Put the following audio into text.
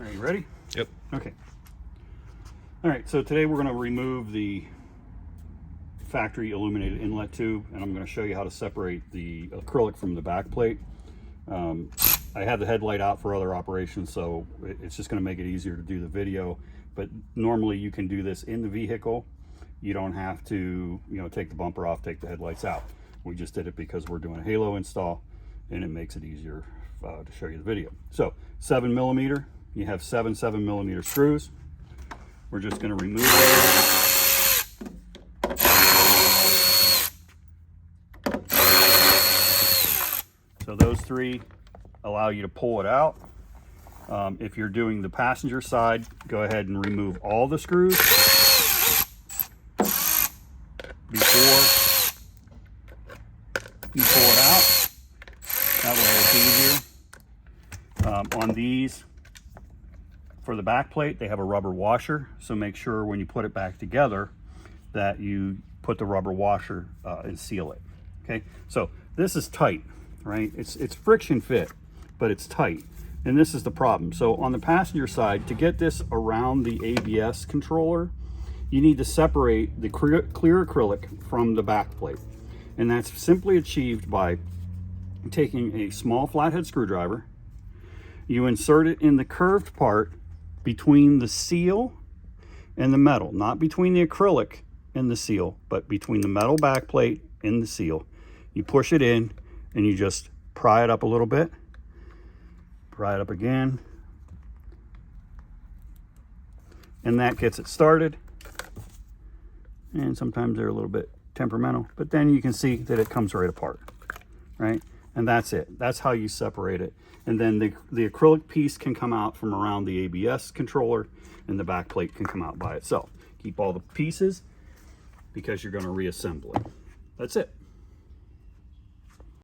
Are you ready? Yep. Okay. All right, so today we're going to remove the factory illuminated inlet tube, and I'm going to show you how to separate the acrylic from the backplate. I have the headlight out for other operations, so it's just going to make it easier to do the video. But normally you can do this in the vehicle. You don't have to, take the bumper off, take the headlights out. We just did it because we're doing a halo install, and it makes it easier to show you the video. So 7mm, you have 7mm screws. We're just going to remove those. So those three allow you to pull it out. If you're doing the passenger side, go ahead and remove all the screws before you pull it out. That way it's easier. On these, for the back plate, they have a rubber washer, so make sure when you put it back together that you put the rubber washer and seal it. Okay, so this is tight, right? It's friction fit, but it's tight, and this is the problem. So on the passenger side, to get this around the ABS controller, you need to separate the clear acrylic from the back plate, and that's simply achieved by taking a small flathead screwdriver. You insert it in the curved part between the seal and the metal, not between the acrylic and the seal, but between the metal back plate and the seal. You push it in and you just pry it up a little bit, pry it up again, and that gets it started. And sometimes they're a little bit temperamental, but then you can see that it comes right apart, right? And that's it. That's how you separate it. And then the acrylic piece can come out from around the ABS controller, and the back plate can come out by itself. Keep all the pieces because you're going to reassemble it. That's it.